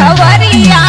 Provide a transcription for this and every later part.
खबरिया।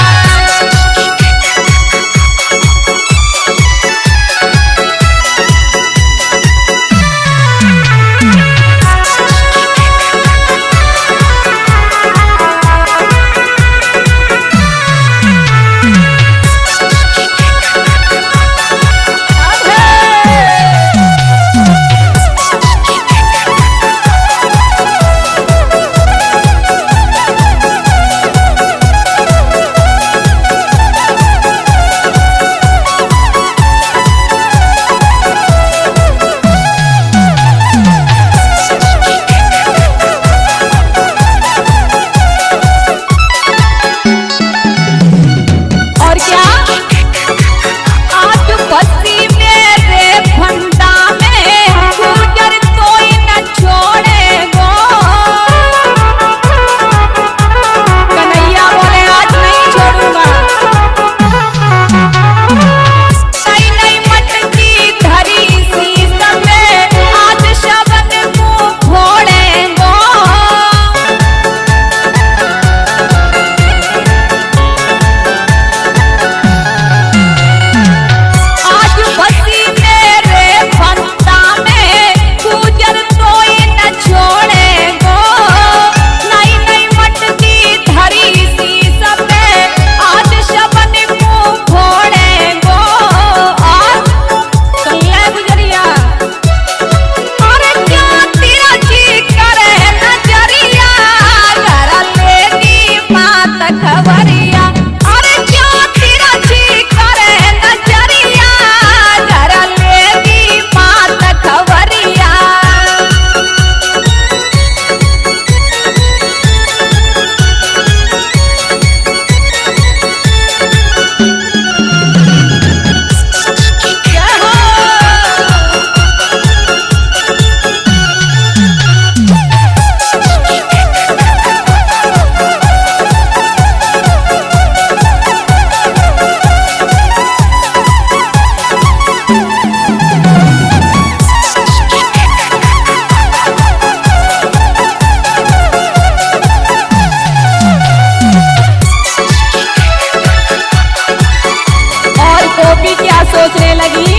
सोचने लगी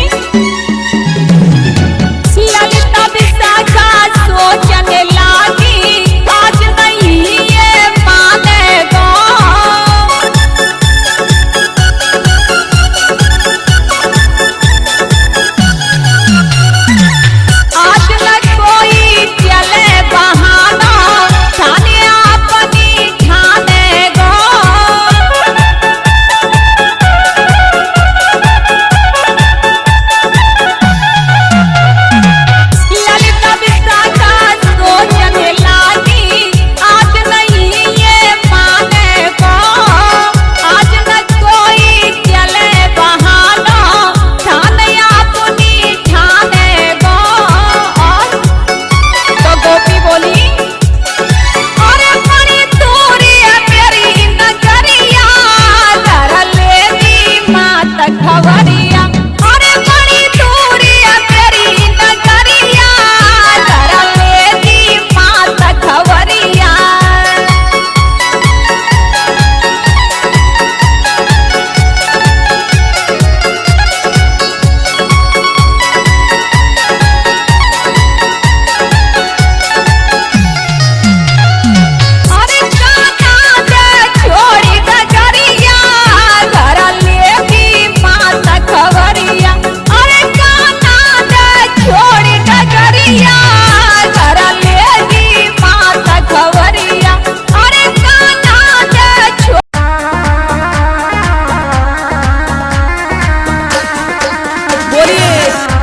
ललिता विशाखा सोचने लगी आज नहीं ये मानेगा। आज न कोई चले बहाना ठाने अपनी ठानेगा।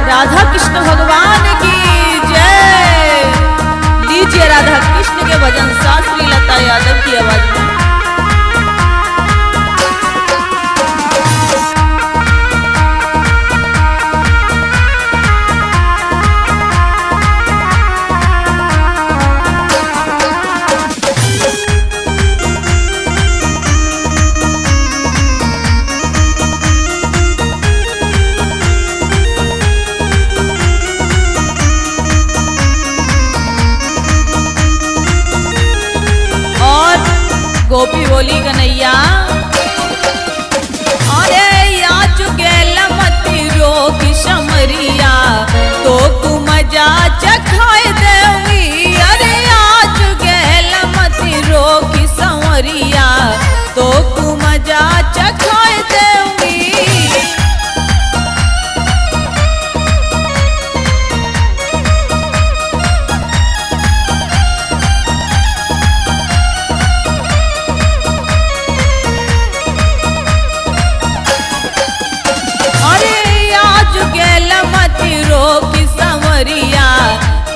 राधा कृष्ण भगवान की जय। लीजिए राधा कृष्ण के भजन शास्त्री लता यादव की आवाज में। गोपी बोली कन्हैया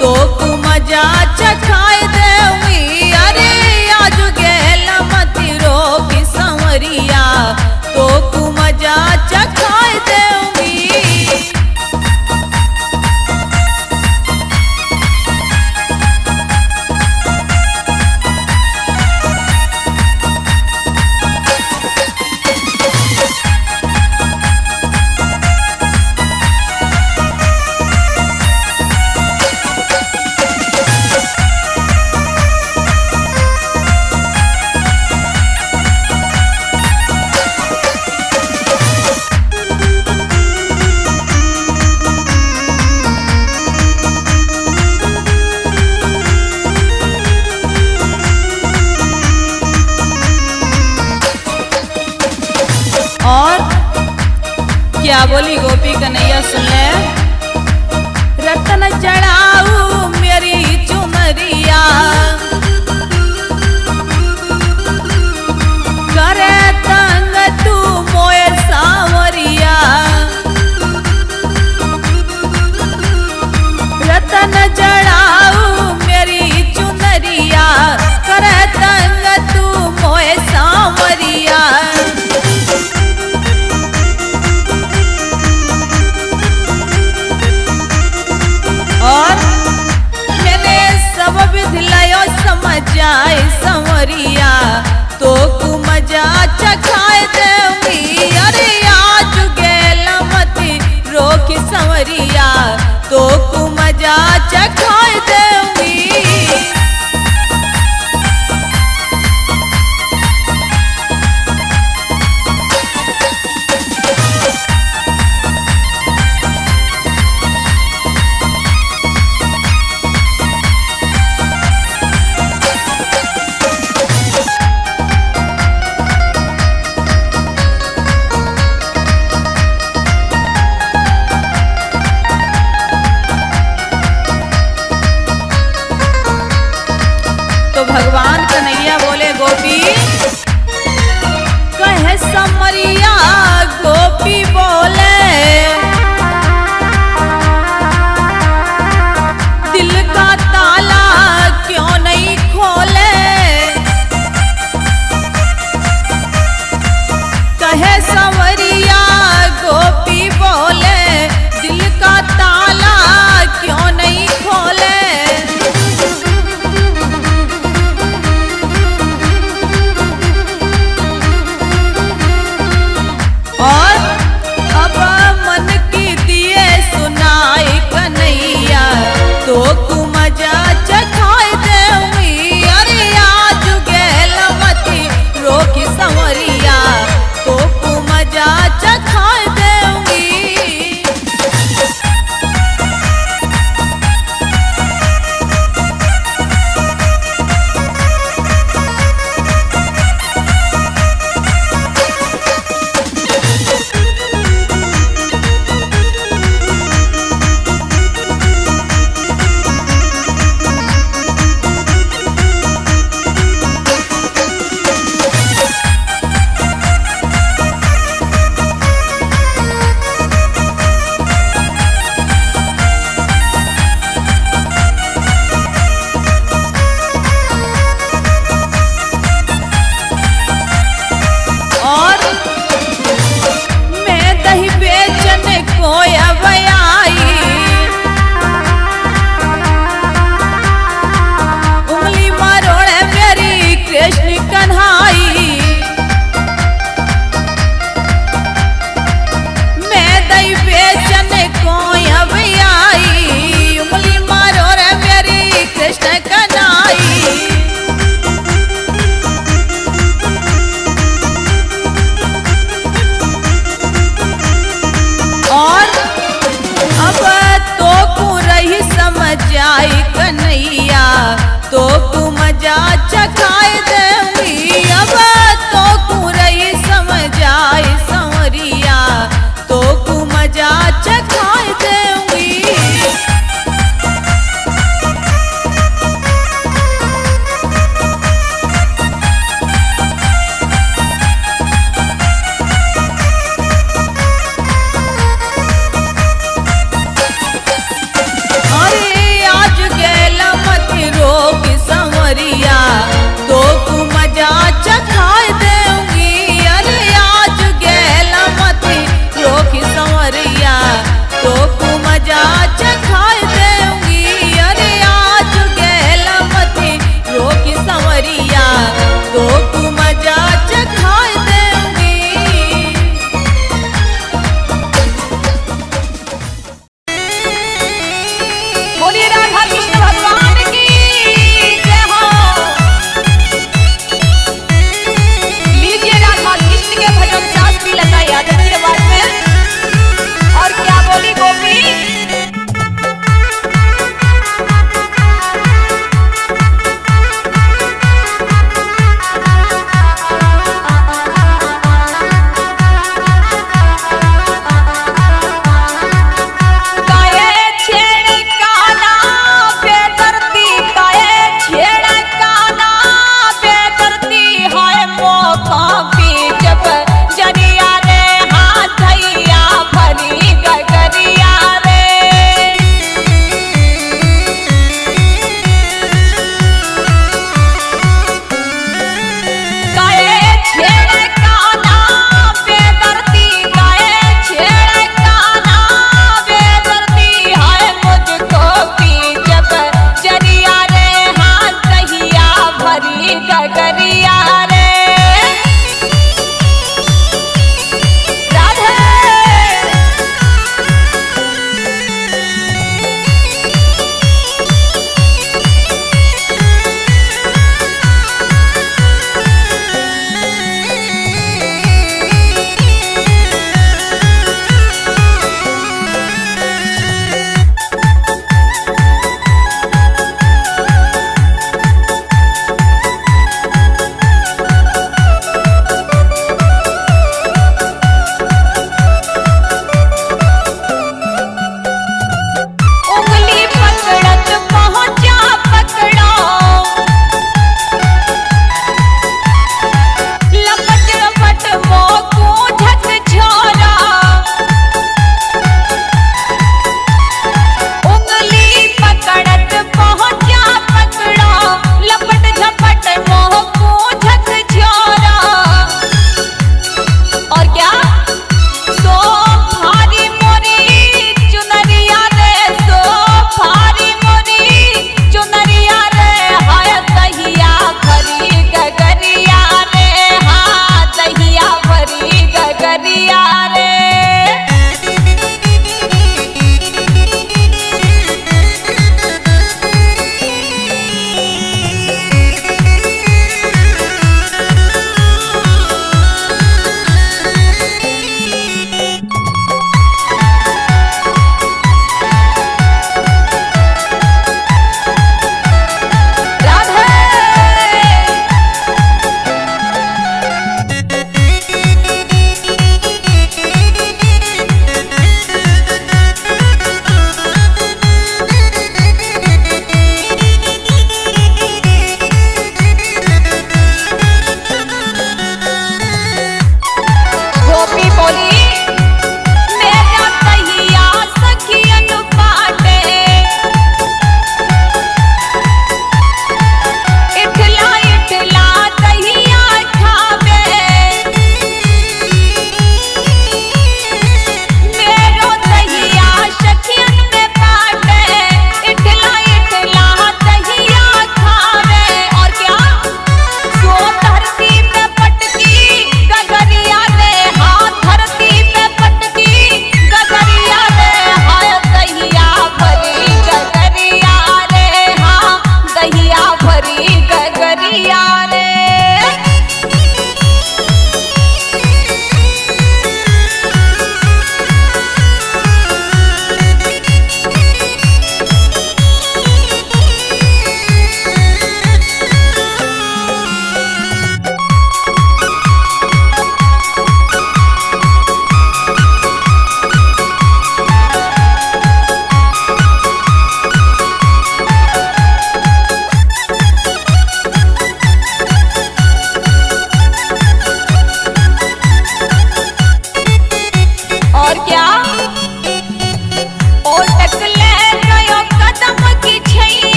तो कु मजा चखाए देवी अरे आज गेल मती रोकी संवरिया तो कु मजा चखाए देवी। और क्या बोली गोपी कन्हैया सुन ले। रतन चढ़ाऊ मेरी चुनरिया करे तंग तू मोए सावरिया। रतन चढ़ाऊ मेरी चुनरिया करे तंग तू मोए सावरिया। और मैंने सब विधिलायो समझ जाए संवरिया तो कु मजा चखाए देवी अरे आज गेल मती रोकी संवरिया तो कु मजा चखाए देवी। तो भगवान कन्हैया बोले गोपी कहे समरिया गोपी बोले दिल का ताला क्यों नहीं खोले। कहे समरिया गोपी बोले दिल का ताला क्यों नहीं खोले। और अब मन की दिए सुनाई कन्हैया तो कु मजा चखाए देवी अरे आज गेल मती रोकी संवरिया तो कु मजा चखाए देवी।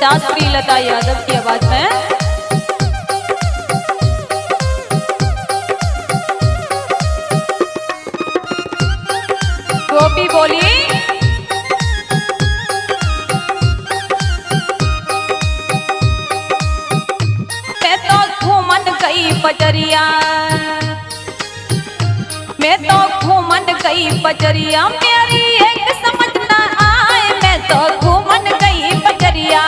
शास्त्री लता यादव की आवाज में। गोपी बोली, मैं तो घूमन गई बजरिया, मैं तो घूमन गई बजरिया, मेरी एक समझ न आए, मैं तो घूमन गई बजरिया।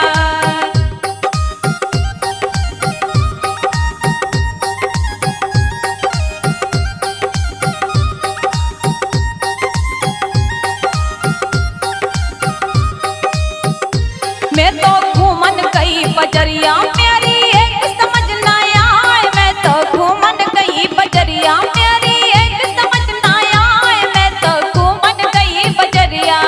मैं तो घूमन गई बजरिया, मेरी एक समझ न आए, मैं तो घूमन गई बजरिया, मेरी एक समझ न आए, मैं तो घूमन गई बजरिया।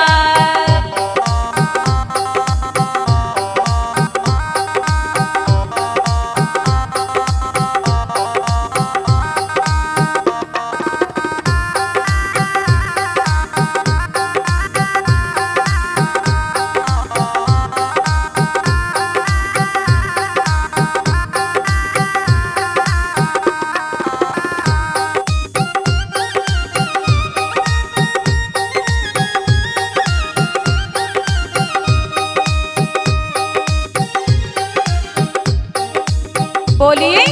बोलिए,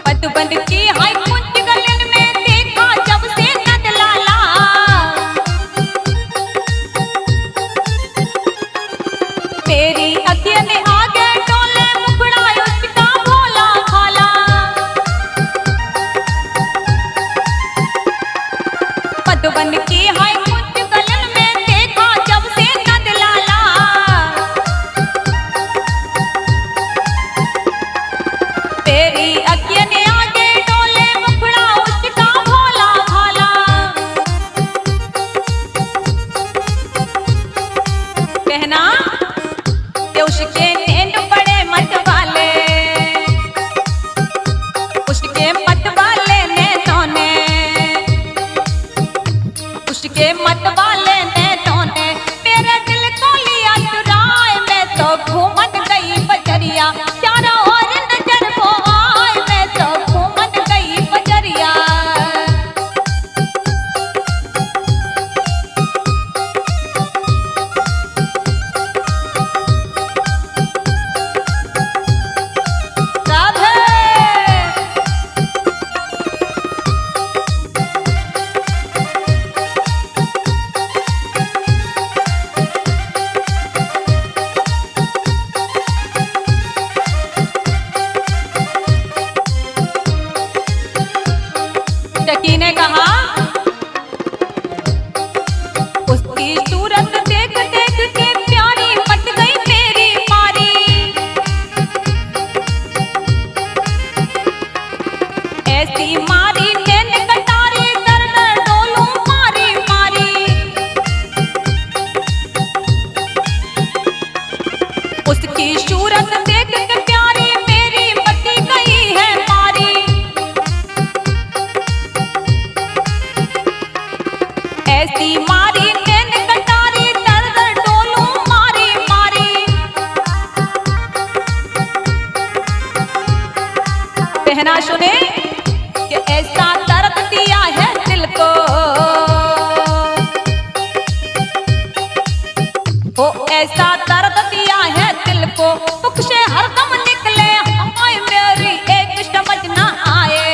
मधुबन की हाय कुंज गलन में देखा जब से नंद लाला, तेरी अखियां ने आगे डोले मुखड़ा उसका भोला भाला। मधुबन की हाय कुंज गलन में देखा जब से नंद लाला, तेरी अखियां ने आगे डोले मुखड़ा उसका भोला भाला। कहना कि उसके नैन बड़े मत वाले, उसके मत वाले नैनों ने, उसके मत वाले नैनों ने मेरे दिल को लिया चुराए, मैं तो घूमन गई बजरिया, चारों ओर नजर वो आए, मैं तो घूमन गई बजरिया। राधे टकी ने कहा, उसकी सूरत देख देख के प्यारी मच गई मेरी मारी, ऐसी मारी नैन कटारी दर दर डोलूं मारी मारी। उसकी सूरत देख के प्यारी मेरी मची गई है मारी, ऐसी मारी नैन कटारी दर दर डोलूं मारी मारी। कहना सुने कि ऐसा दर्द दिया है दिल को, ओ ऐसा दर्द दिया है दिल को, दुख से हरदम निकले हाय मेरी एक समझ न आए,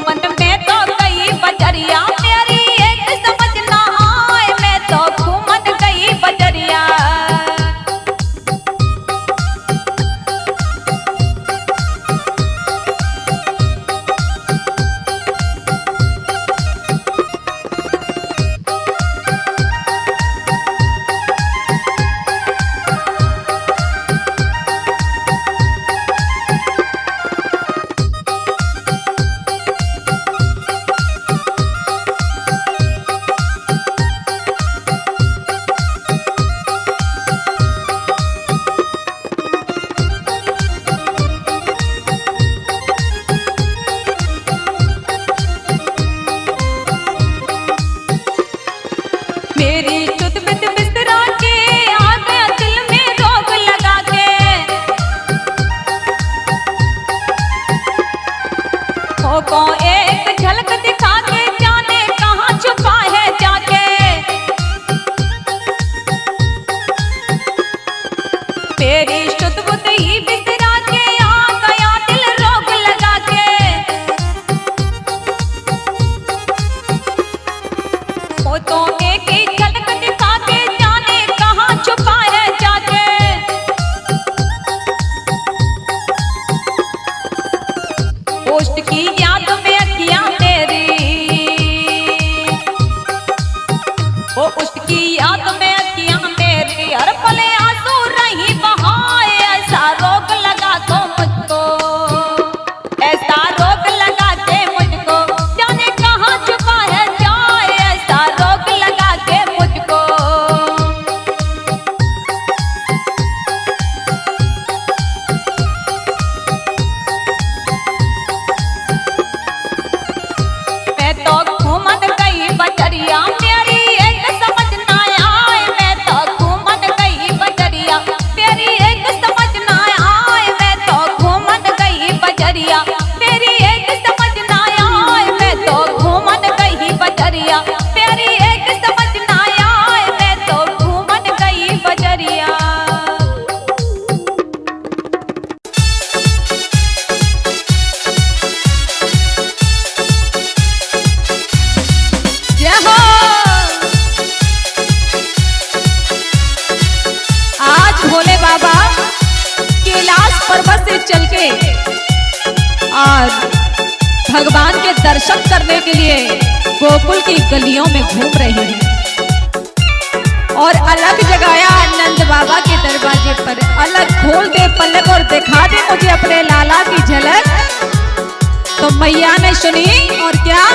मन में तो गई बजरिया, मेरी एक समझ न आए, मैं तो घूमन गई बजरिया। तेरी शुद्ध बुद्ध ही बिसरा के आ गया दिल रोग लगा के। फोटो एक ही झलक दिखा के जाने कहाँ छुपा है जाके। पोस्ट की याद में अखियां तेरी, ओ उसकी याद में अखियां तेरी हर पल आंसू रही बहाए। ऐसा रोग लगा तो मुझको, ऐसा रोग लगा के मुझको, जाने कहाँ छुपा है जाए। ऐसा रोग लगा के मुझको। मैं तो घूमन गई बजरिया मेरी एक समझ ना आए। मैं तो घूमन गई बजरिया मेरी एक समझ ना आए। मैं तो घूमन गई बजरिया मेरी एक समझ ना आए। मैं तो घूमन गई बजरिया मेरी एक समझ ना आए। मैं तो घूमन गई बजरिया। जय हो। आज भोले बाबा कैलाश पर्वत से चल के और भगवान के दर्शन करने के लिए गोकुल की गलियों में घूम रहे हैं और अलग जगाया नंद बाबा के दरवाजे पर। अलग खोल दे पलक और दिखा दे मुझे अपने लाला की झलक। तो मैया ने सुनी और क्या,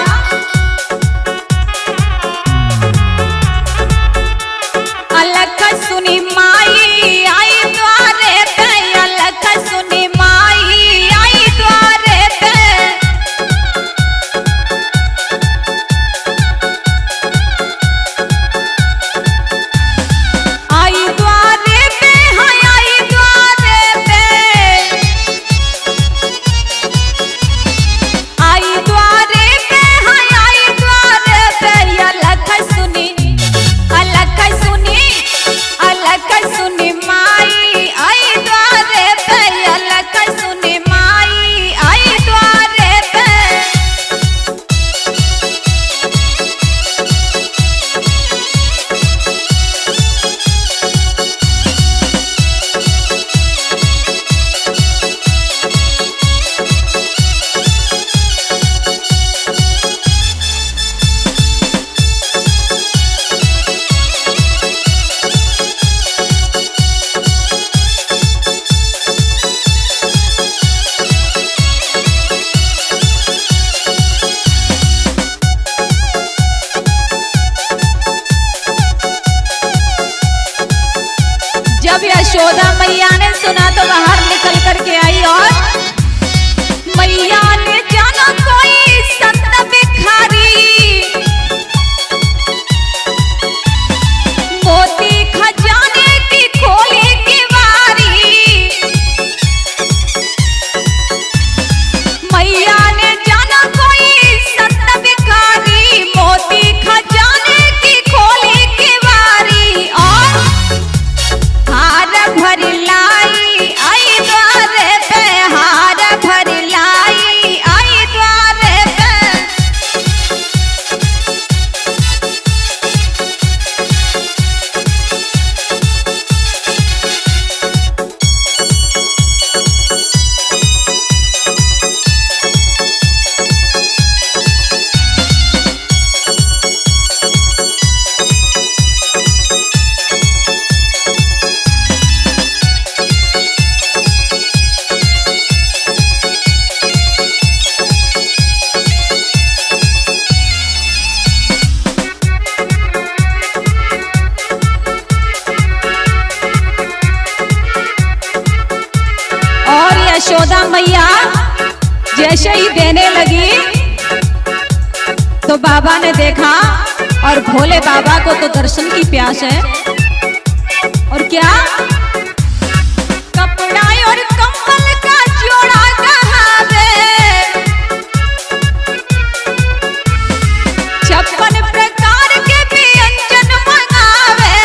अलग सुनी माई आई द्वारे पे। अलग सुनी माई आई द्वारे पे। आई द्वारे पे, हाँ आई द्वारे पे। आई द्वारे पे, हाँ आई द्वारे पे। अलग सुनी, अलग सुनी, अलग सुनी माई आई द्वारे पे। अलग सुनी माई आई द्वारे पे। जब यशोदा मैया ने सुना तो बाहर निकल करके आई और मैया ने जाना कोई संत भिखारी। मोती खजाने की खोली की बारी। मैया ने जाना कोई संत भिखारी। मोती खजाने की खोली की बारी। और हार भर लाई आई द्वारे पे। हार भर लाई आई द्वारे पे। यशोदा मैया जैसे ही देने लगी तो बाबा ने देखा और भोले बाबा को तो दर्शन की प्यास है। और क्या, कपड़ा और कंबल का जोड़ा कहाँ है। 56 प्रकार के व्यंजन मंगावे।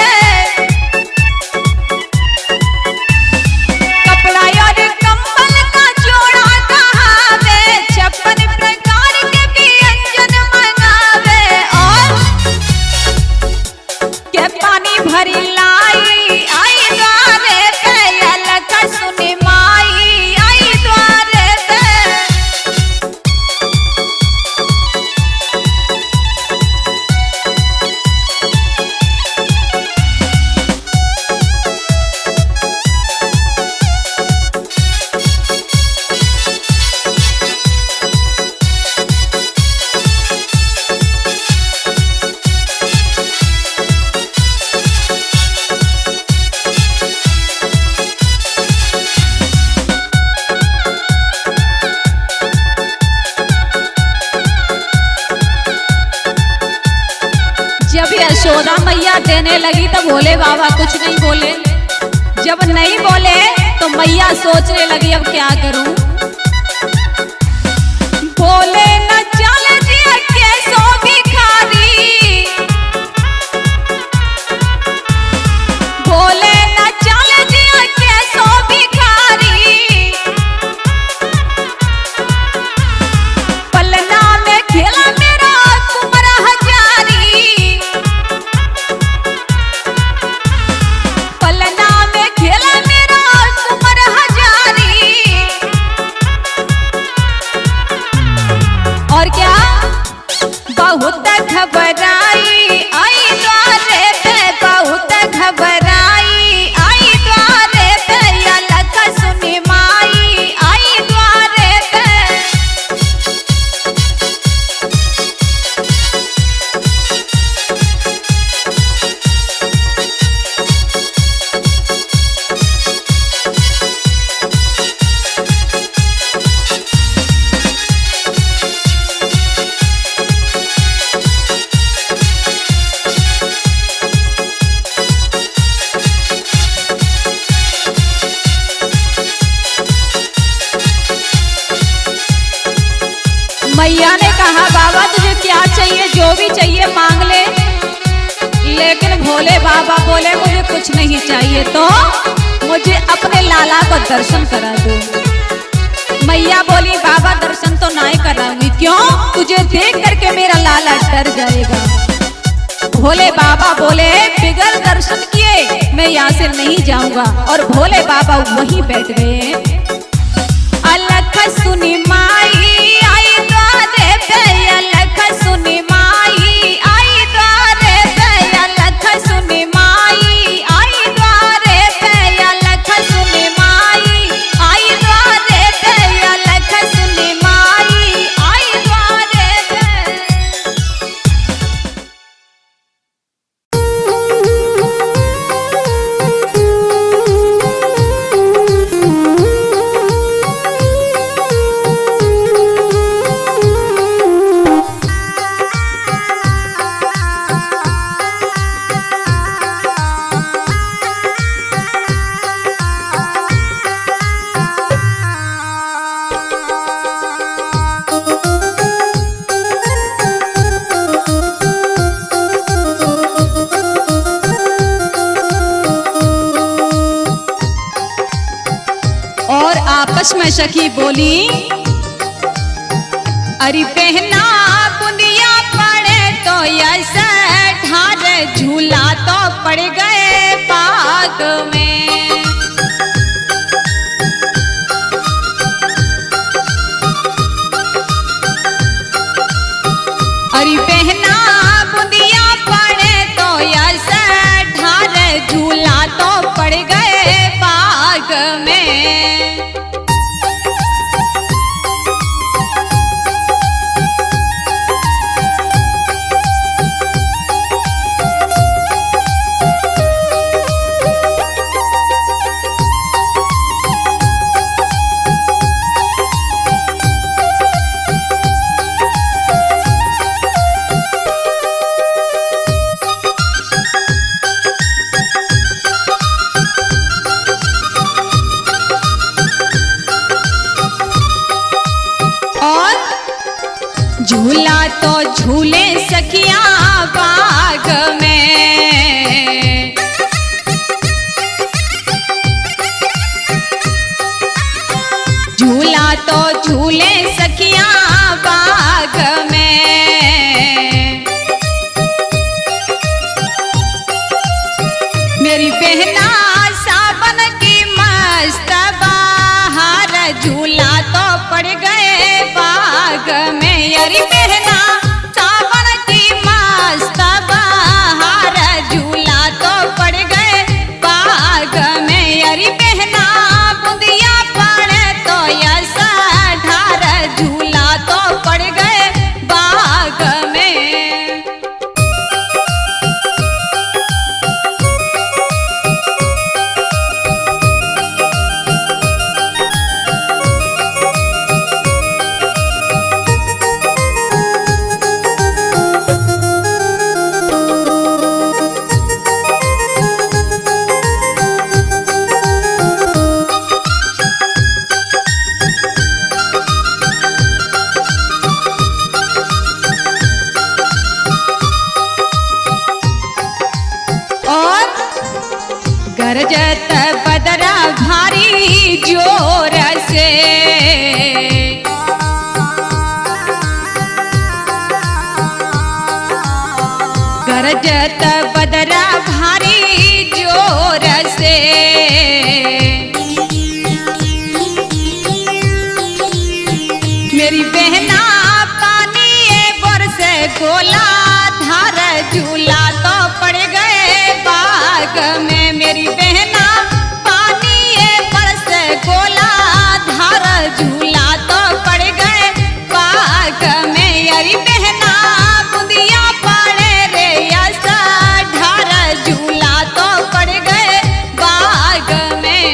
यशोदा मैया देने लगी तो भोले बाबा कुछ नहीं बोले। जब नहीं बोले तो मैया सोचने लगी अब क्या करूं। बोले न चल जिया के सो भिखारी, बोले न चल जिया के सो भिखारी, पलना में खेला मेरा कुमरा हजारी, पलना में खेला मेरा कुमर हजारी। और क्या बहुत घबराई आई द्वारे पे, बहुत घबराई आई द्वारे पे, या लख सुनी माई आई द्वारे पे। मैया ने कहा बाबा तुझे क्या चाहिए, जो भी चाहिए मांग ले। लेकिन भोले बाबा बोले मुझे कुछ नहीं चाहिए, तो मुझे अपने लाला को दर्शन करा दो। मैया बोली बाबा दर्शन तो नहीं कराऊंगी, क्यों? तुझे देख करके मेरा लाला डर जाएगा। भोले बाबा बोले बिगर दर्शन किए मैं यहाँ से नहीं जाऊंगा। और भोले बाबा वहीं बैठ गए। अलख सुनी माई आई द्वारे पे, अलख सुनी माई आई द्वारे पे, अलख सुनी माई आई द्वारे पे, अलख सुनी माई आई द्वारे पे, अलख सुनी माई आई द्वारे पे। और आपस में सखी बोली अरे पहना बुंदिया पड़े तो ऐसे ढार, झूला तो पड़ गए पाग में। अरे पहना बुंदिया पड़े तो ऐसे ढार, झूला तो पड़ गए पाग में। झूला तो झूले सखिया बाग में, झूला तो झूले सखिया बाग में। मेरी बहना सावन की मस्त बाहर, झूला तो पड़ गए बाग में। अरे बहना सावन की मस्त बाहर, झूला तो पड़ गए बाग में। अरे बहना बुंदिया पड़े तो ऐसा ढार, झूला तो पड़ गए बाग में। गरजत बदरा भारी जोर से, मेरी बहना पानी बरसे गोला धार झूला तो पड़ गए बाग में। मेरी बहना पानी बरसे गोला धार झूला तो पड़ गए बाग में। अरे बहना बुंदिया पड़े रे ऐसा ढार झूला तो पड़ गए बाग में।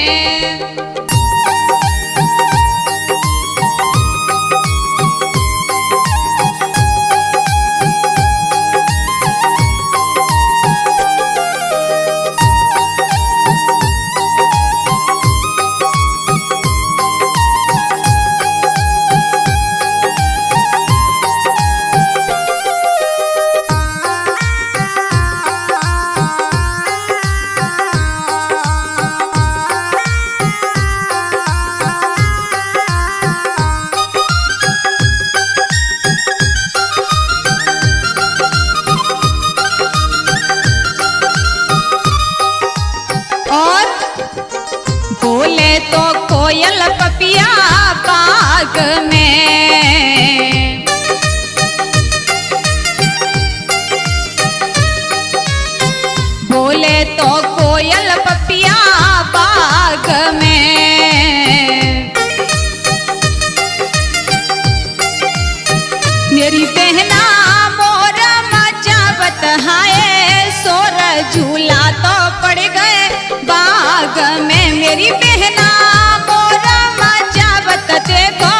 और बोले तो कोयल पपिया बाग में, बोले तो कोयल पपिया बाग में। मेरी बहना मोर मचावत हाय सोर झूला तो पड़ गए बाग में। मेरी बहना मोर मचावत देखो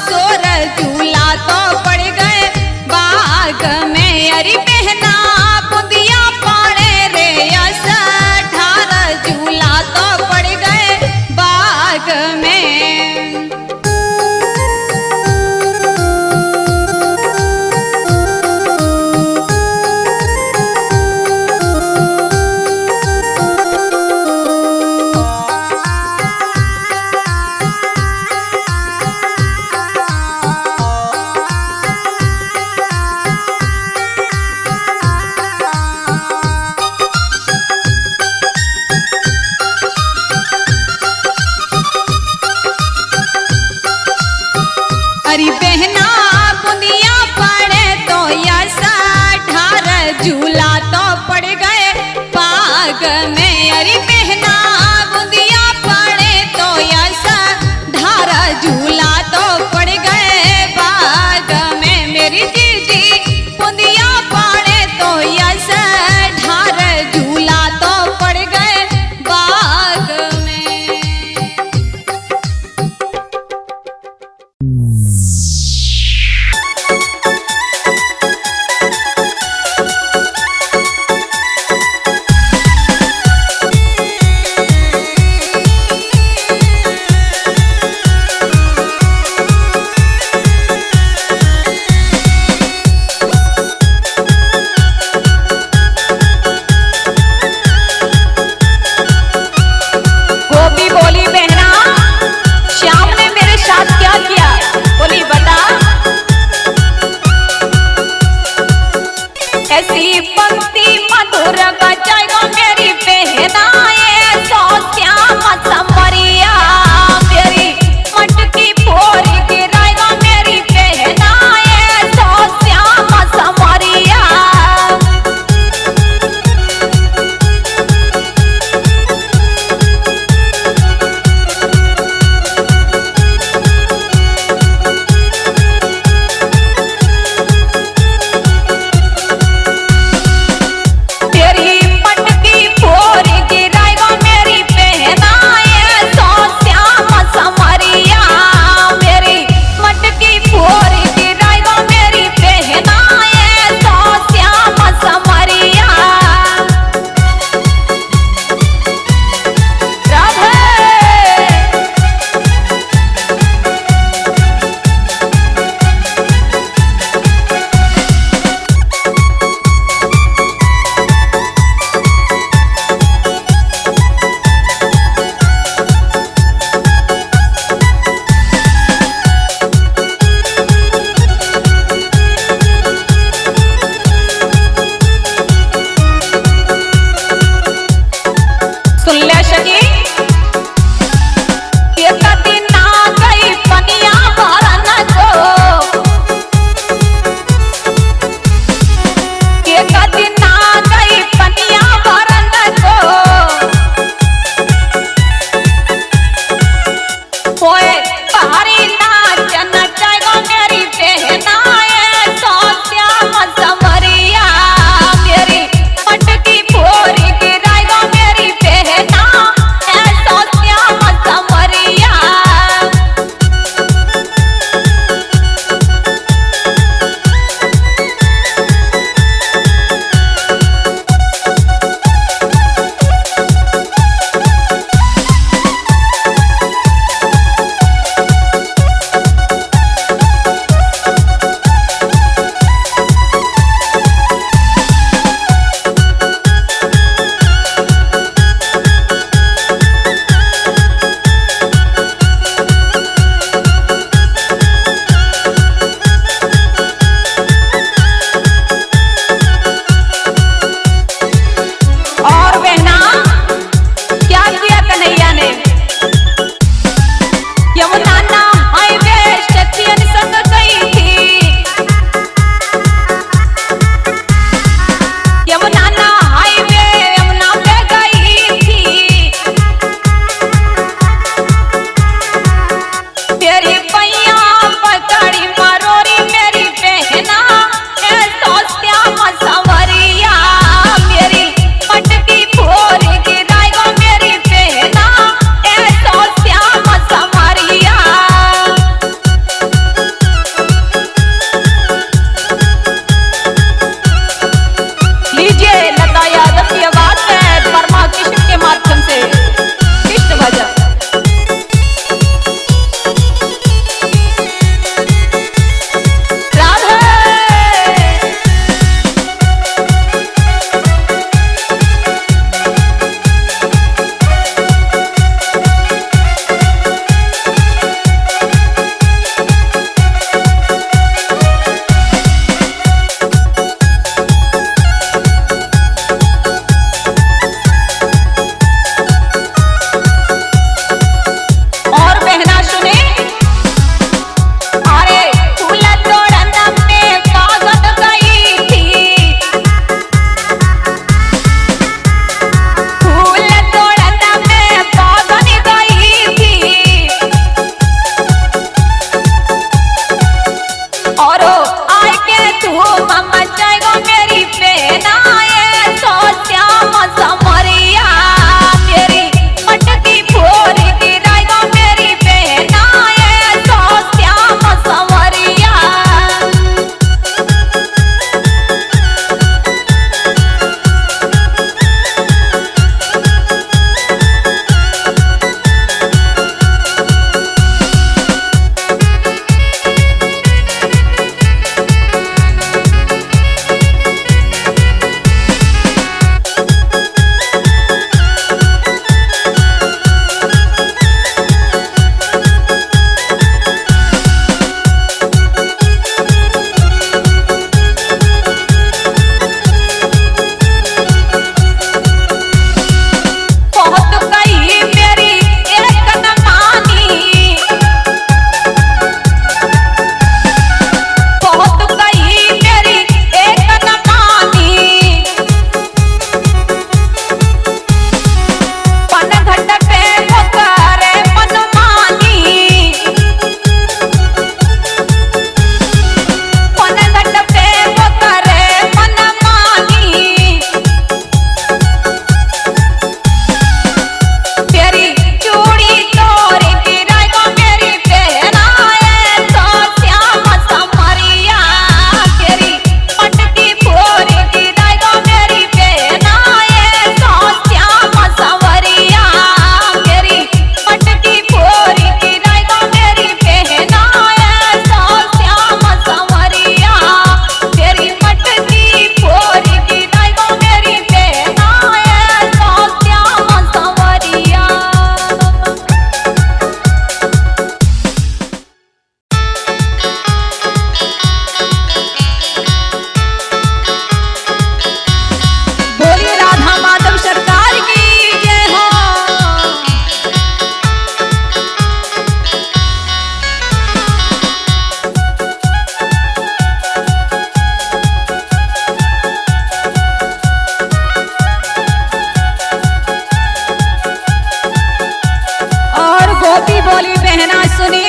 सोर झूला तो पड़ गए बाग में। अरे बहना बुंदिया पड़े रे ऐसा ढार झूला तो पड़ गए बाग में। अरे बहना बुंदिया पड़े तो ऐसा ढार झूला तो पड़ गए बाग में। अरे बहना बुंदिया पड़े तो ऐसा ढार झूला तो पड़ गए बाग में। मेरी दीदी बुंदिया पड़े तो ऐसा ढार झूला तो पड़ गए बाग में। होती बोली बहना सुनी,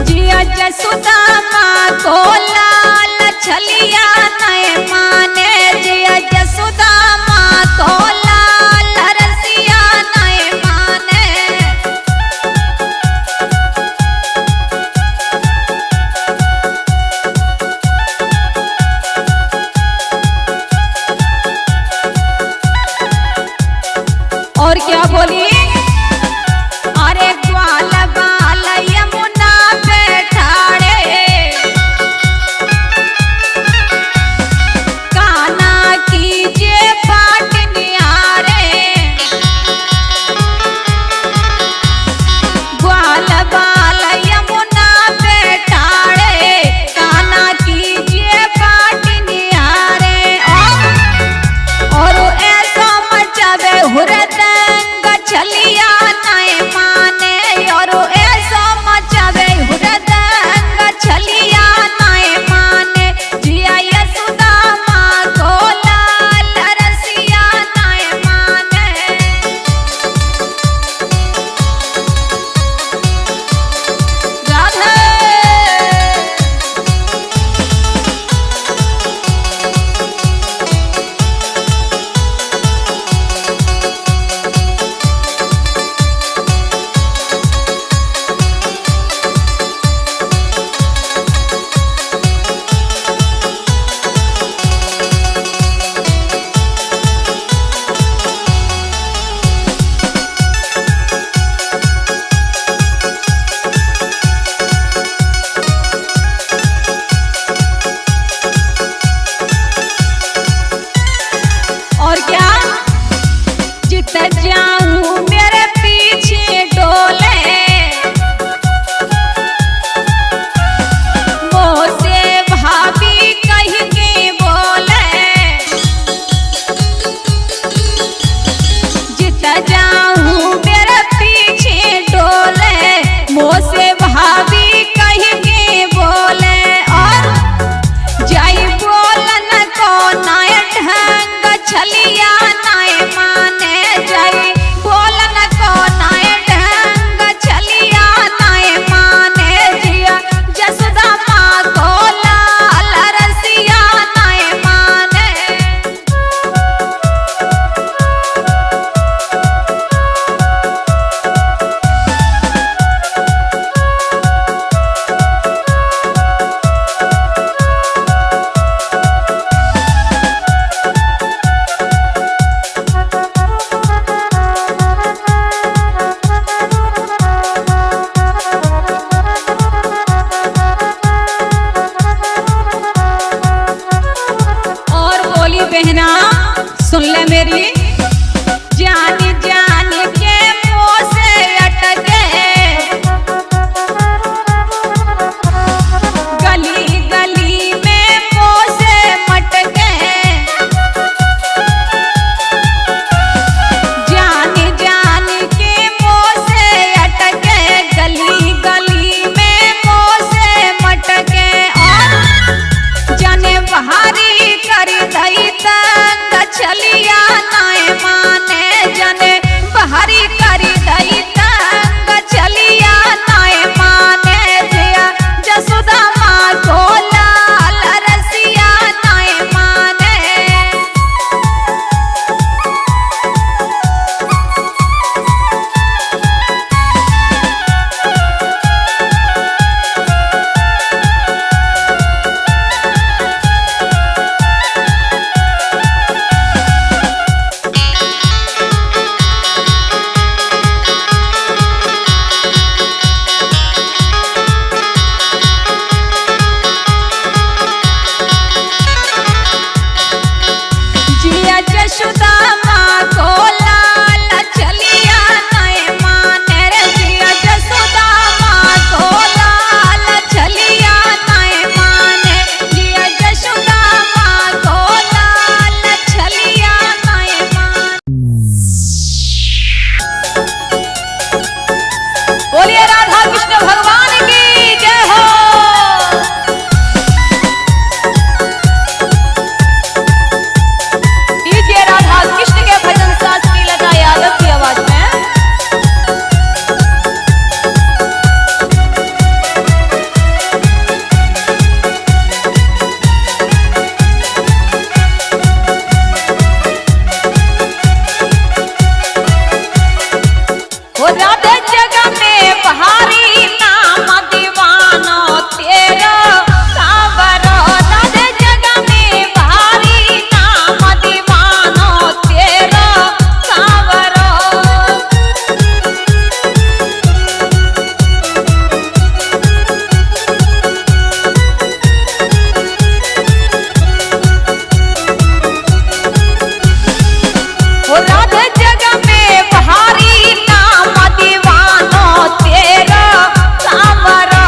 जिया जसुदामा को लाल छलिया नहीं माने, जिया जसुदामा को लाल रसिया नहीं माने। और क्या बोली, अरे ग्वाल बाल यमुना पे ठाड़े, राधे जग में बहारी नाम दीवानो तेरा सावरो राधे जग में बहारी नाम दीवानो तेरा सावरो हो राधे जग में बहारी नाम दीवानो तेरा सावरो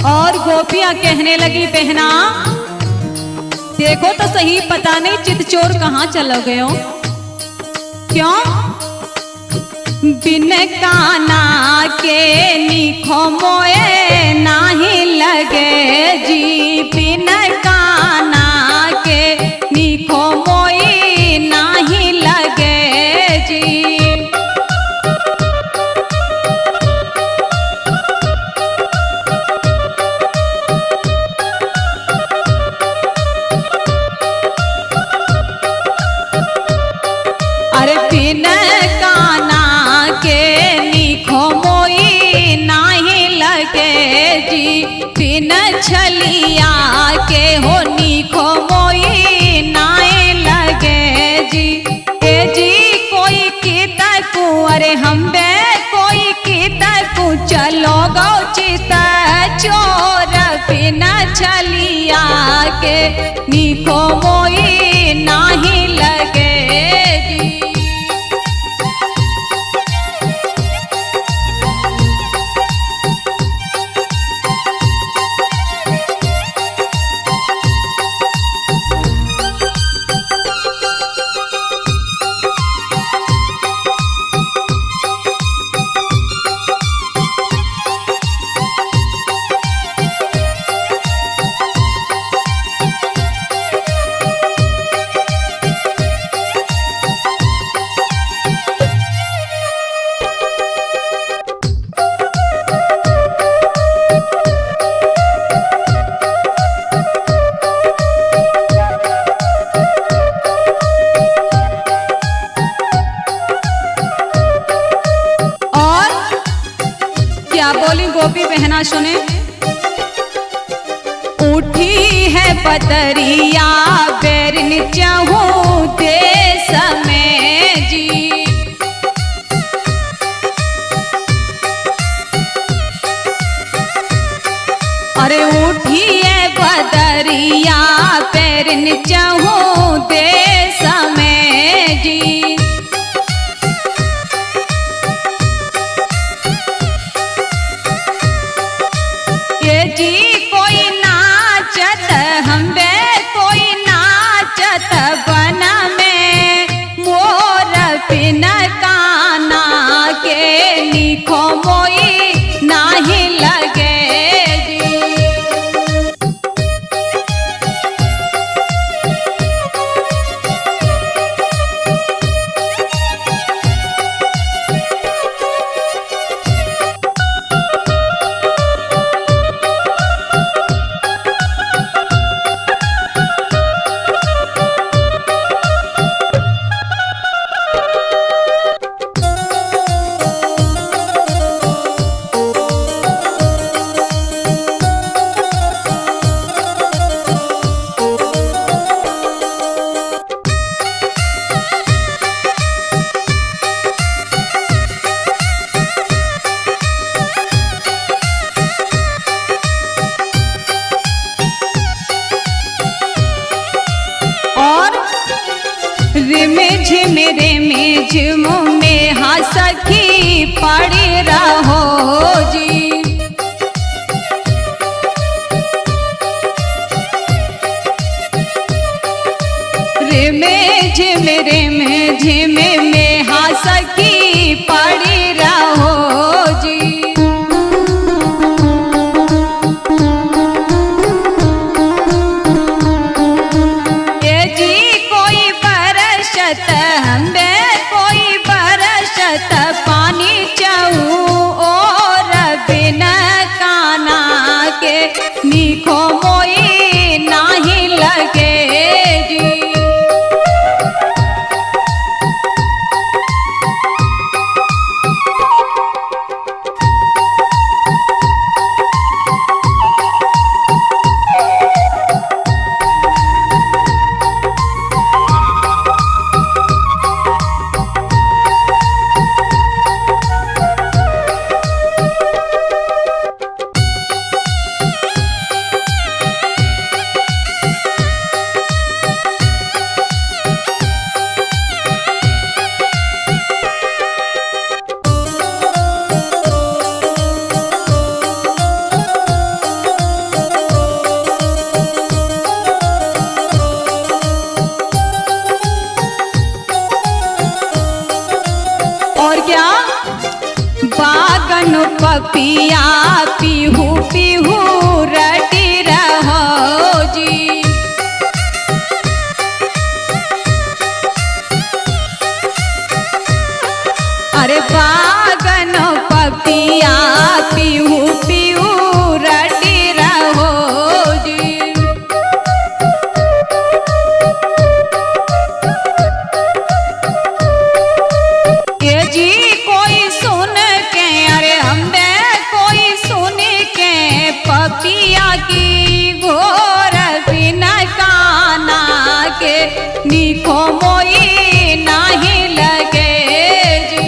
और गोपियां कहने लगी बहना देखो तो सही, पता नहीं चितचोर कहाँ चला गयो। क्यों? बिन काना के निखो मोए नाही लगे जी, बिन काना के निखो मोई नाही लगे जी। अरे बिन काना के निखो मोई नाही लगे जी, बिन छलिया के हो निखो मोई नाई लगे जी। ए जी कोई की तकू, अरे हम बे कोई की तकू, चलो गो चित चोर, बिन छलिया के निखो मोई नाही लगे जी। क्या बोली गोपी बहना सुने। उठी है बदरिया बेरन चाहूं देश में जी, अरे उठी है बदरिया बेरन चाहूं देश में जी। जी कोई नाचत हम्बे कोई नाचत बन में, मोर बिन काना के निखो मोई नाही लगे जी। रिमझिम में हंसखी पड़ी रहो जी, रिमझिम में हंसखी पड़ी रहो जी। ये जी कोई बरसत हम्बे कोई बरसत पानी चाहूं, और बिन काना के निखो मोई नाही लगे जी। पपिया पीहू पीहू रटी रहो जी। अरे बागन पपिया पीहू पीहू रटी रहो जी। ये जी कोई सुन के, अरे हमने कोई सुन के पपिया की घोर बिना काना के निको मोई नहीं लगे जी।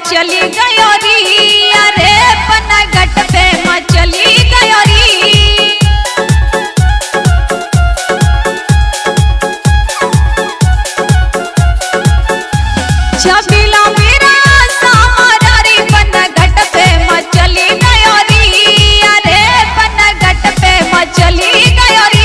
चली गयो री, अरे पनघट पे मचली गयो री। छबिला मेरा सामरारी पनघट पे मचली गयो री, अरे पनघट पे मचली गयो री।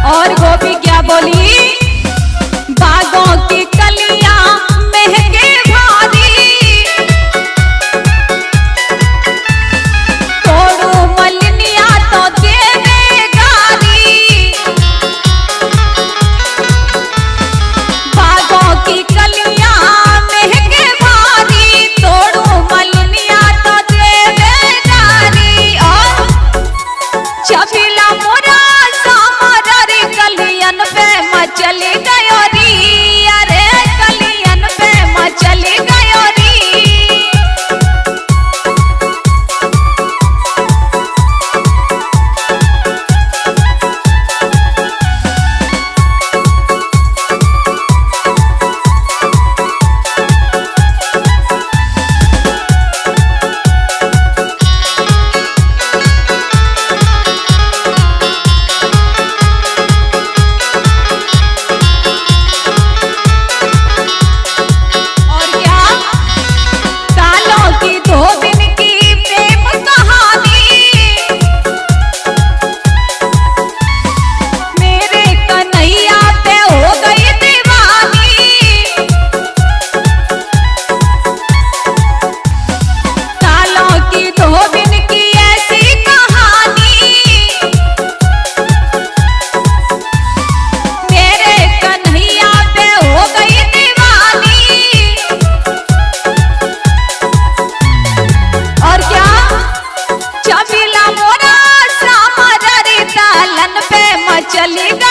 और गोपी क्या बोली, बागों की कलियां महके भारी, तोड़ू मलिनिया तो देवे गारी। बागों की कलियां महके भारी, तोड़ू मलिनिया तो देवे गारी। और छबिला मोरा कलियन पे मचली गयो री, अरे कलियन पे मचली गयो री।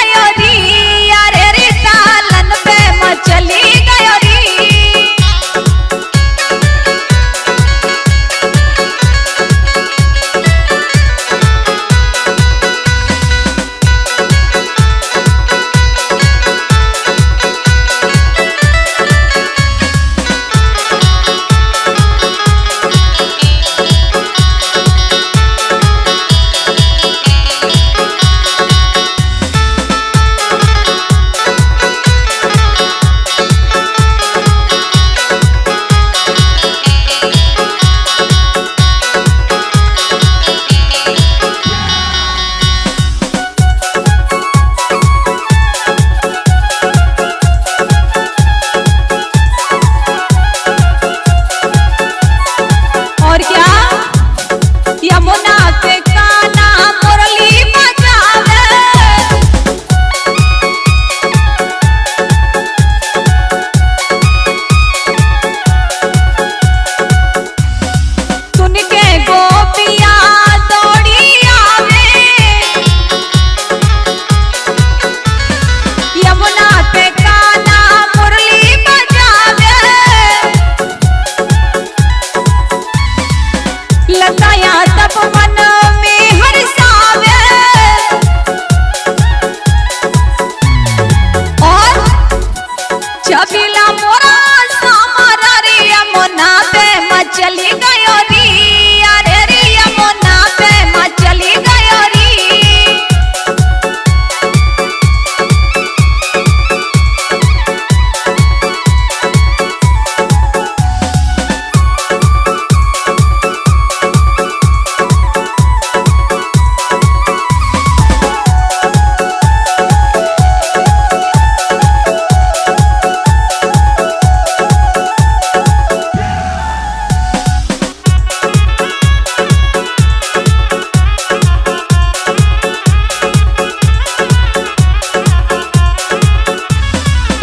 गयो री, अरे रे सालन पे मचली गयो री। और क्या यमुना से कान्हा मुरली बजावे, सुन के गोपिया दौड़ी आवे। यमुना से कान्हा मुरली बजावे, लताया सब मन में हर्षावे। और छबिला मोरा सामरा रे यमुना पे मचली गयो री, अरे रे यमुना पे मचली गयो री।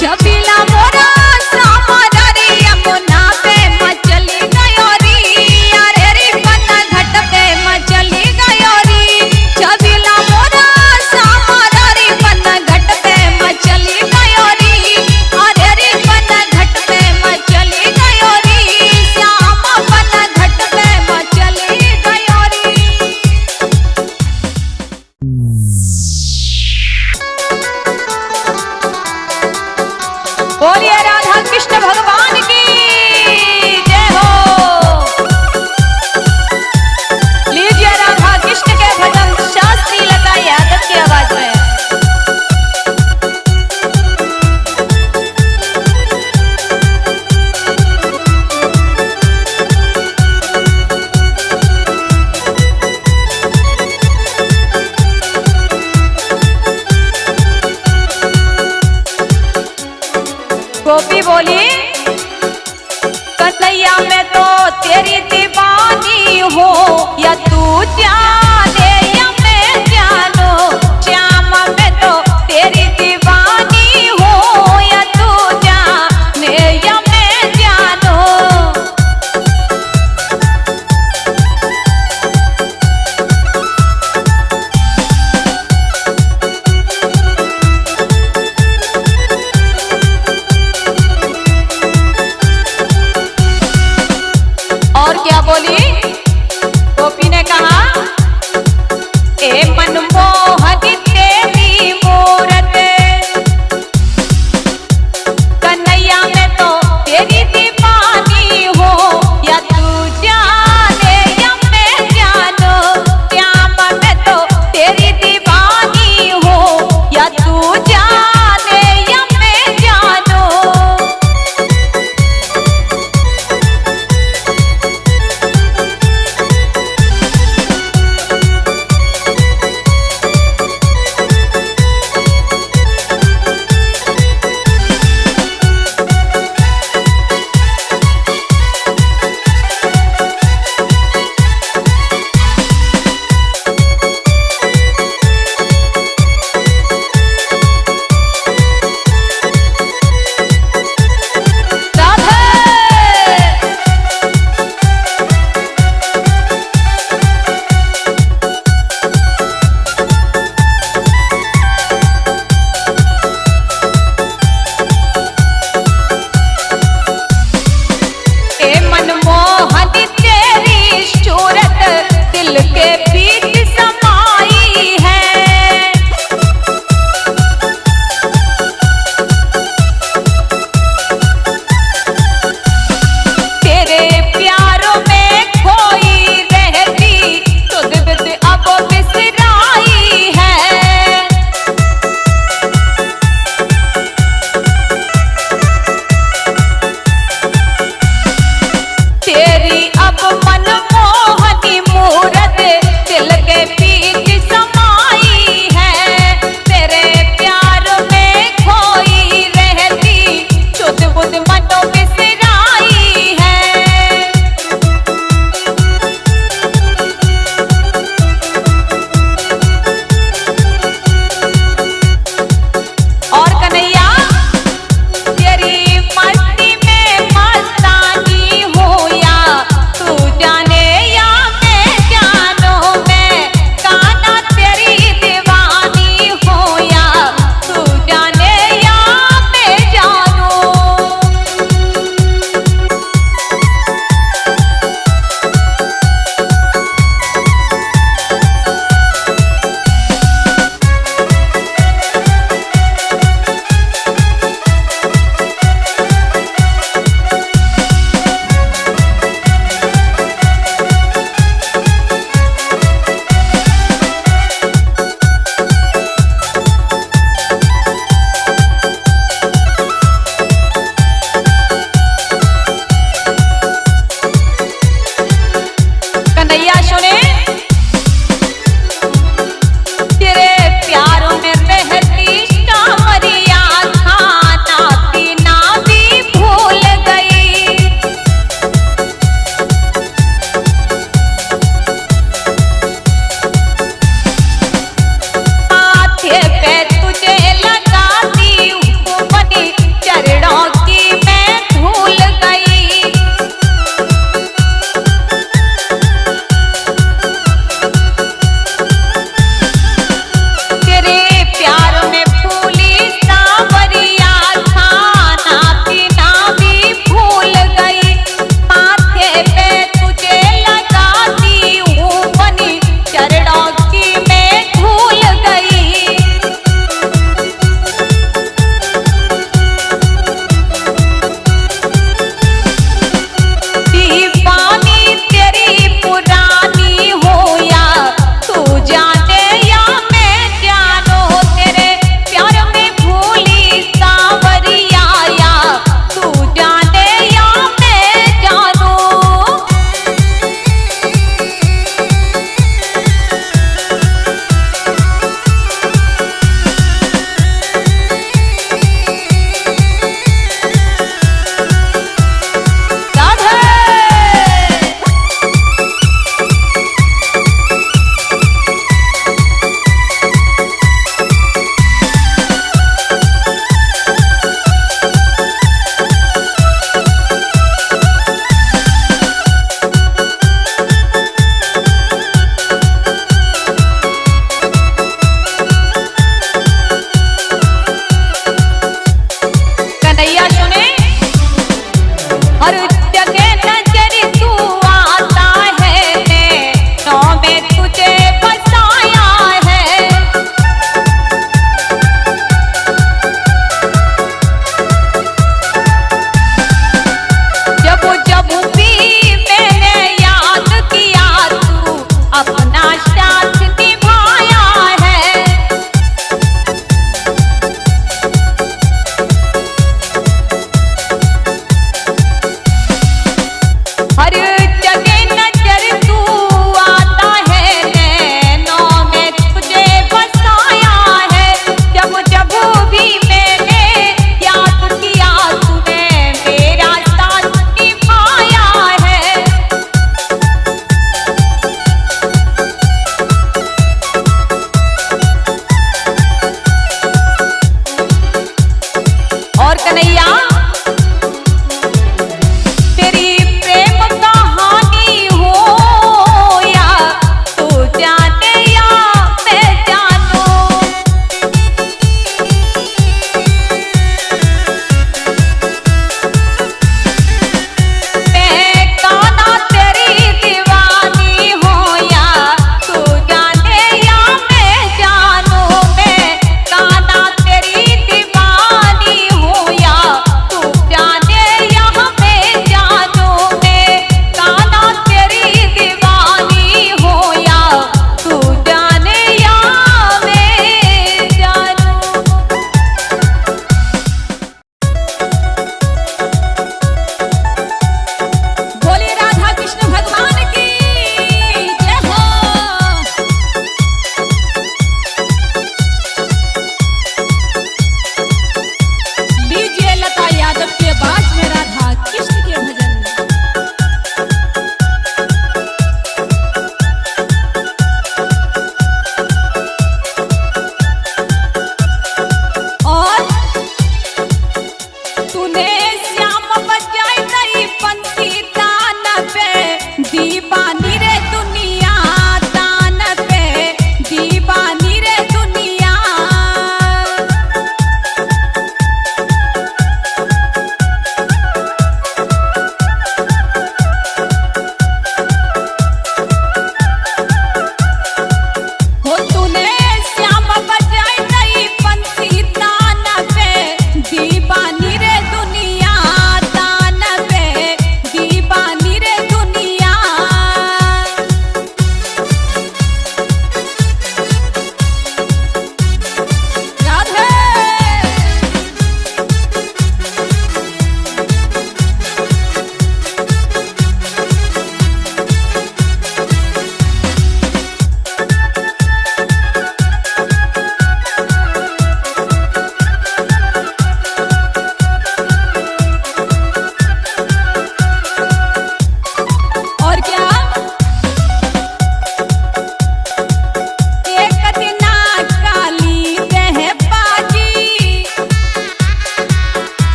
छबिला मोरा सामरा रे यमुना पे मचली गयो री, अरे रे पन्ना घाट पे मचली गयो री। छबिला मोरा सामरा रे पन्ना घाट पे मचली गयो री, अरे रे पन्ना घाट पे मचली गयो री। श्याम पन्ना घाट पे मचली गयो री। बोलिए राधा कृष्ण भगवान की जय हो। लीजिए राधा कृष्ण के भजन शास्त्री लता यादव की आवाज में। गोपी बोली कन्हैया मैं तो तेरी दीवानी हो, या तू जाने या मैं जानो। श्याम मैं तो तेरी दीवानी हो, या तू जाने या मैं जानो। और क्या बोली गोपी ने कहा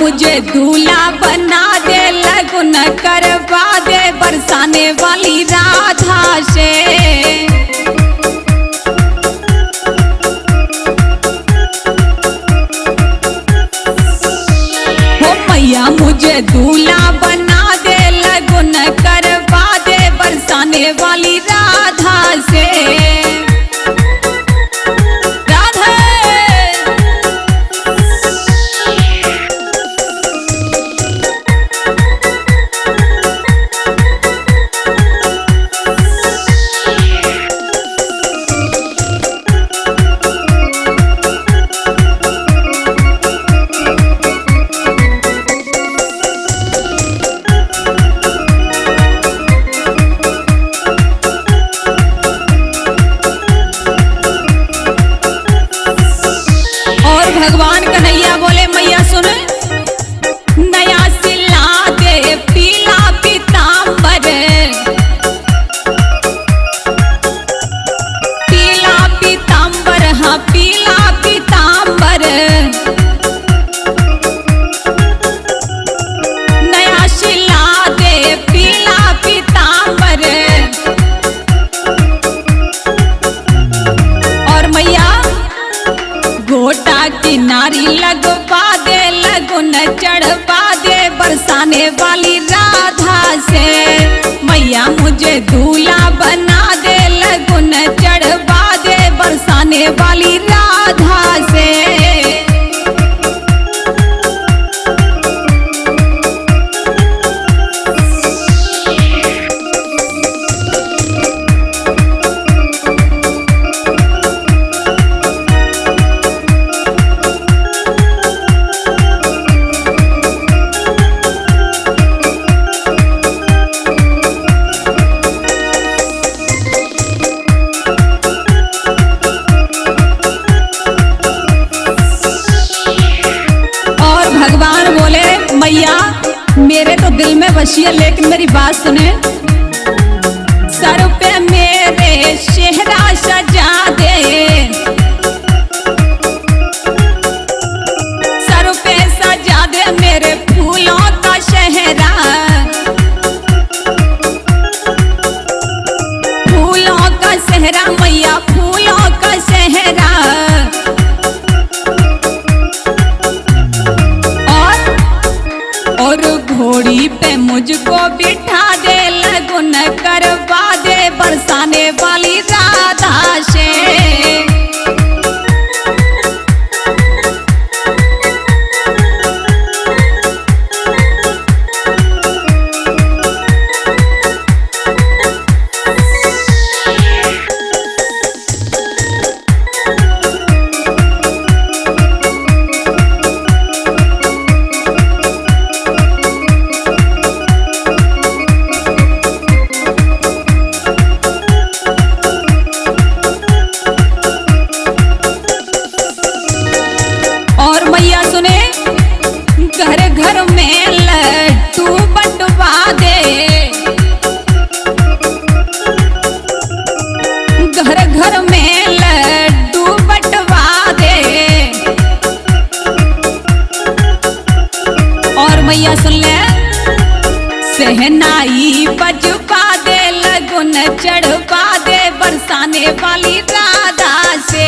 मुझे दूल्हा बना दे, लगन करवा दे बरसाने वाली राधा से। हो मैया मुझे दूल्हा बना दे, लगन करवा दे बरसाने वाली राधा से। भगवान कन्हैया बोले मैया सुन, नया सिला दे पीला पीतांबर, पीला पीतांबर, हाँ पीला पीतांबर। नया सिला दे पीला पीतांबर। और मैया गोटा किनारी लगवा दे, लगन चढ़वा दे बरसाने वाली राधा से। मैया मुझे दूल्हा बना दे, लगन चढ़वा दे बरसाने वाली राधा से। मैया मेरे तो दिल में बसी है, लेकिन मेरी बात सुने। सर पे मेरे सेहरा सजा दे, सर पे सजा दे मेरे फूलों का सेहरा, फूलों का सेहरा मैया फूलों का सेहरा। और घोड़ी पे मुझको बिठा दे, लगन करवा दे बरसाने वाली राधा से। घर में लड्डू बंटवा दे, घर घर में लड्डू बंटवा दे। और मैया सुन ले, सहनाई बजवा दे, लगन चढ़वा दे बरसाने वाली राधा से।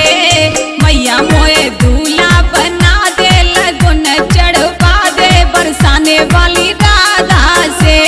मैया मोए दूल्हा बना दे, लगन चढ़वा दे बरसाने वाली राधा से।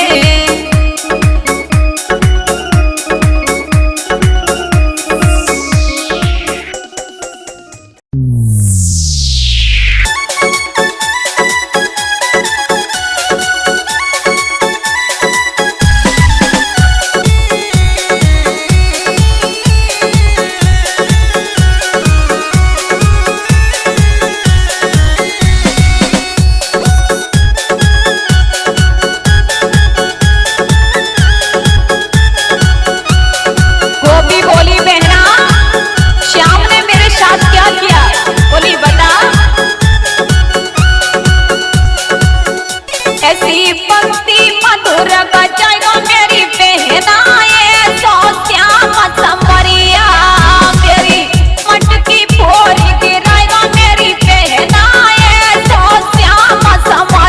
ऐसी पंक्ति मधुर बजाएगा मेरी बहनाएं, सो श्याम समरिया मेरी मटकी फोड़ गिराएगा मेरी बहनाएं, सो श्याम समरिया।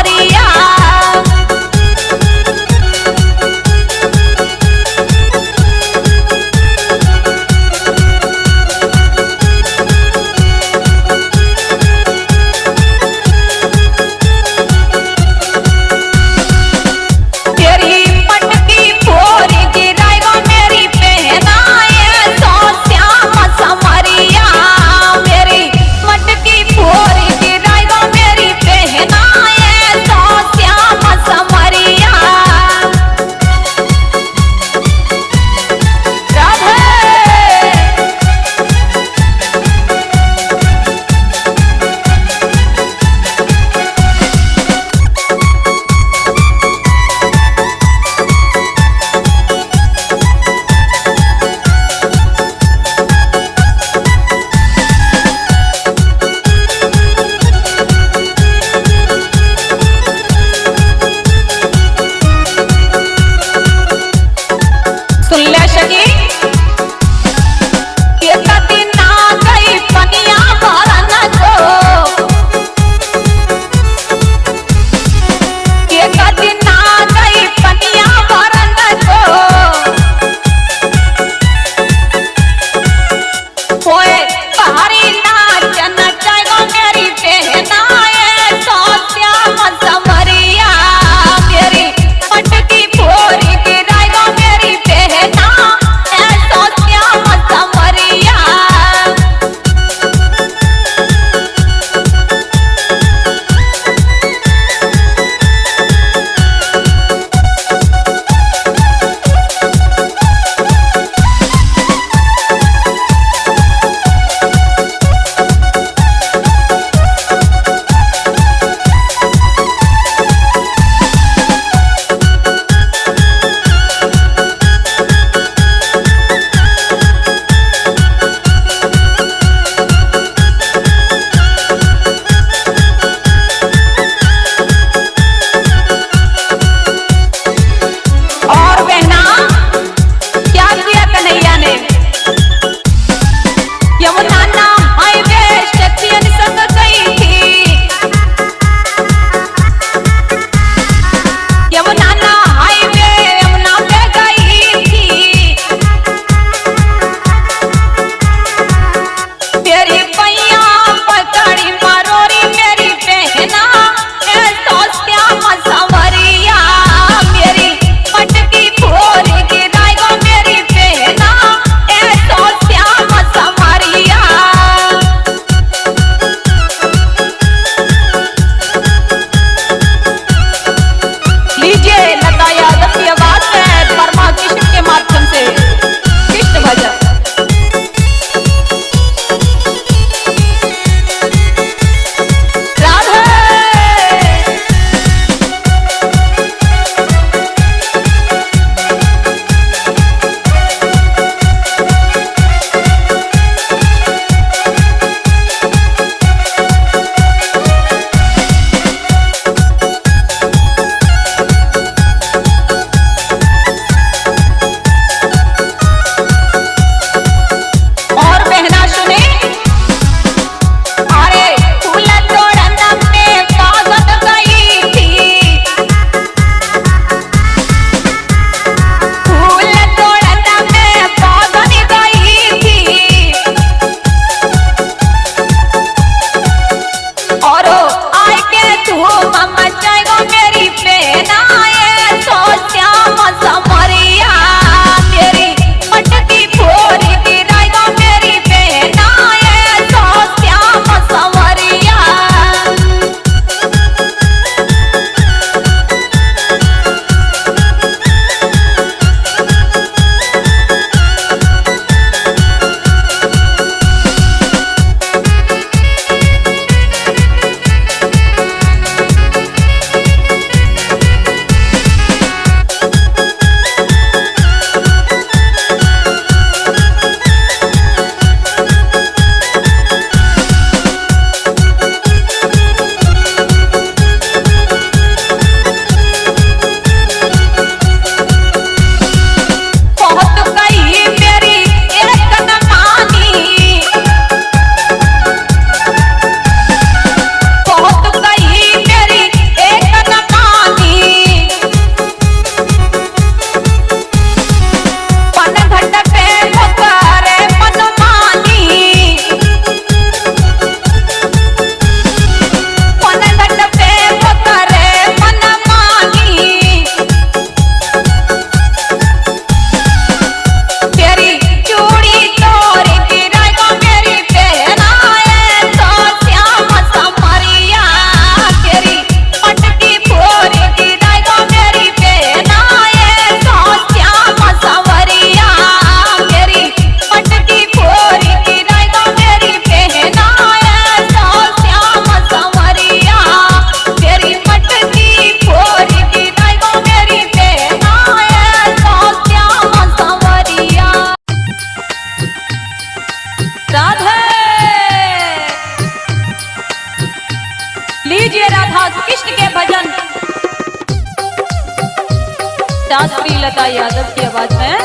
शास्त्री लता यादव की आवाज में।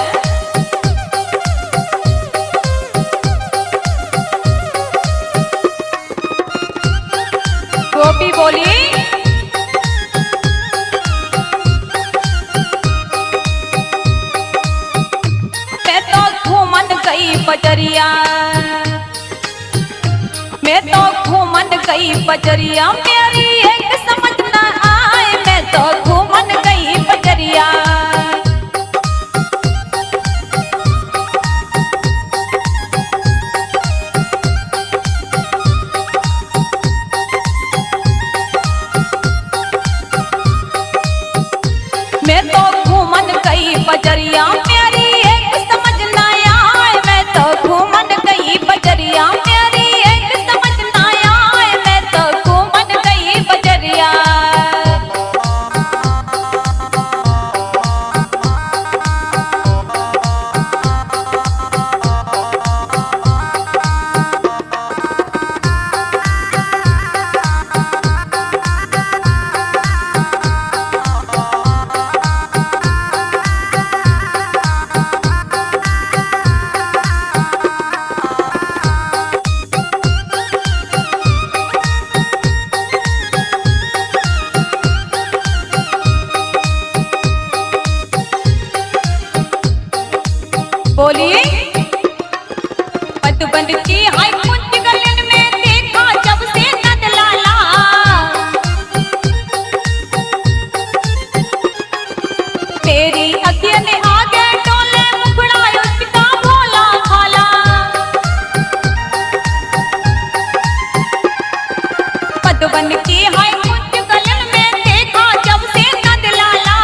गोपी बोली, मैं तो घूमन गई बजरिया, मैं तो घूमन गई बजरिया, मेरी एक समझ न आए, मैं तो घूमन गई बजरिया। मैं तो घूमन गई बजरिया, मेरी एक समझ न आए, मैं तो घूमन गई बजरिया, मेरी एक समझ न आए, मैं तो घूमन गई बजरिया। बोली, मधुबन की हाय कुंज गलन में देखा जब से नंद लाला, तेरी अखियां ने आगे डोले मुखड़ा उसका भोला भाला। मधुबन की हाय कुंज गलन में देखा जब से नंद लाला,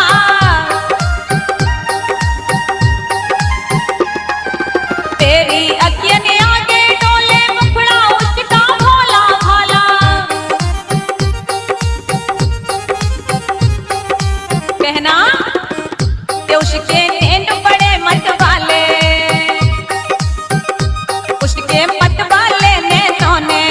तेरी अखियां ने आगे डोले मुखड़ा उसका भोला भाला। कहना कि उसके नैन बड़े मत वाले, उसके मत वाले नैनों ने,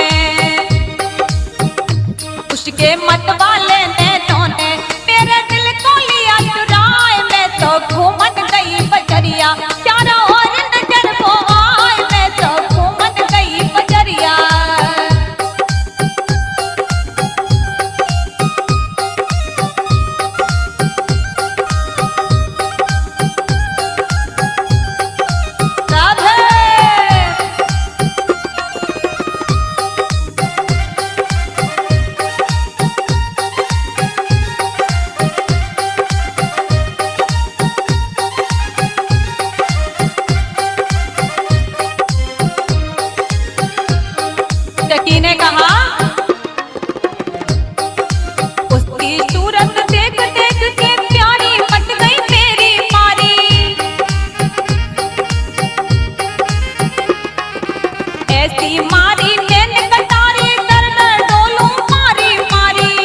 उसके मत वाले नैनों ने मेरे दिल को लिया चुराए, मैं तो घूमन गई बजरिया, चारों ओर नजर वो आए, मैं तो घूमन गई बजरिया। राधे सखी ने कहा, उसकी सूरत देख देख के प्यारी मच गई मेरी मारी, ऐसी मारी नैन कटारी कर कर डोलूं मारी मारी।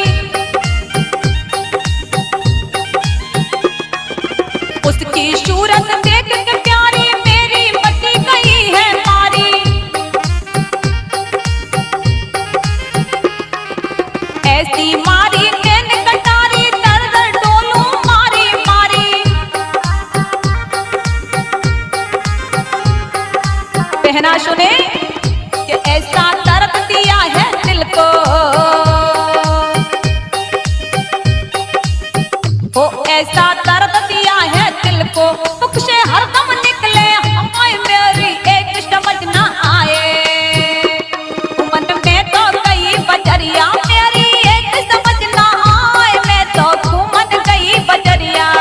उसकी सूरत देख के प्यारी मेरी मची गई है मारी, ऐसी मारी नैन कटारी दर दर डोलूं मारी मारी। कहना सुने कि ऐसा दर्द दिया है दिल को, ओ ऐसा दर्द दिया है दिल को, मुख से हरदम निकले हाय मेरी एक समझ न आए, मन में तो गई बजरिया, मेरी एक समझ न आए, मैं तो घूमन गई बजरिया।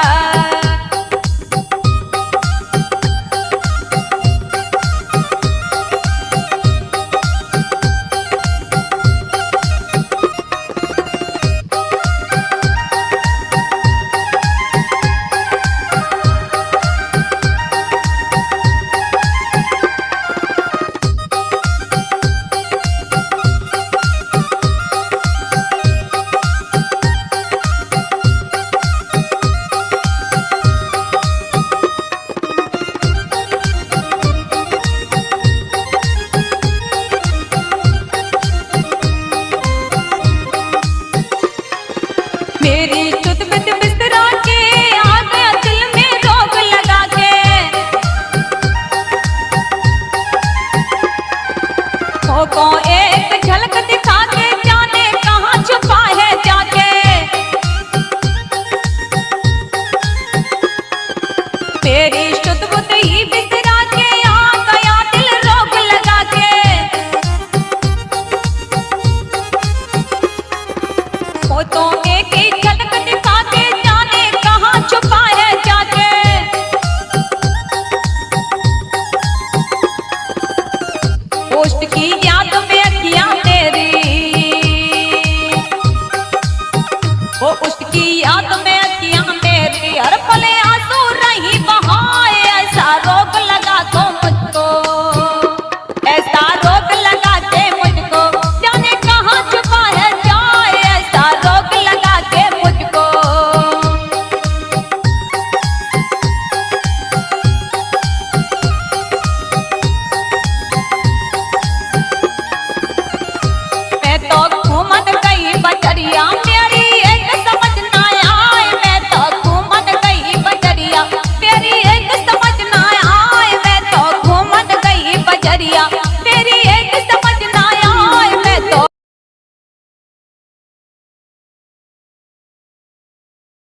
उसकी याद में अखियां मेरी हर पल आंसू रही बहाए। ऐसा रोग लगा तो मुझको, ऐसा रोग लगा के मुझको, जाने कहाँ छुपा है जाए। ऐसा रोग लगा के मुझको। मैं तो घूमन गई बजरिया मेरी एक समझ ना आए। मैं तो घूमन गई बजरिया मेरी एक समझ ना आए। मैं तो घूमन गई बजरिया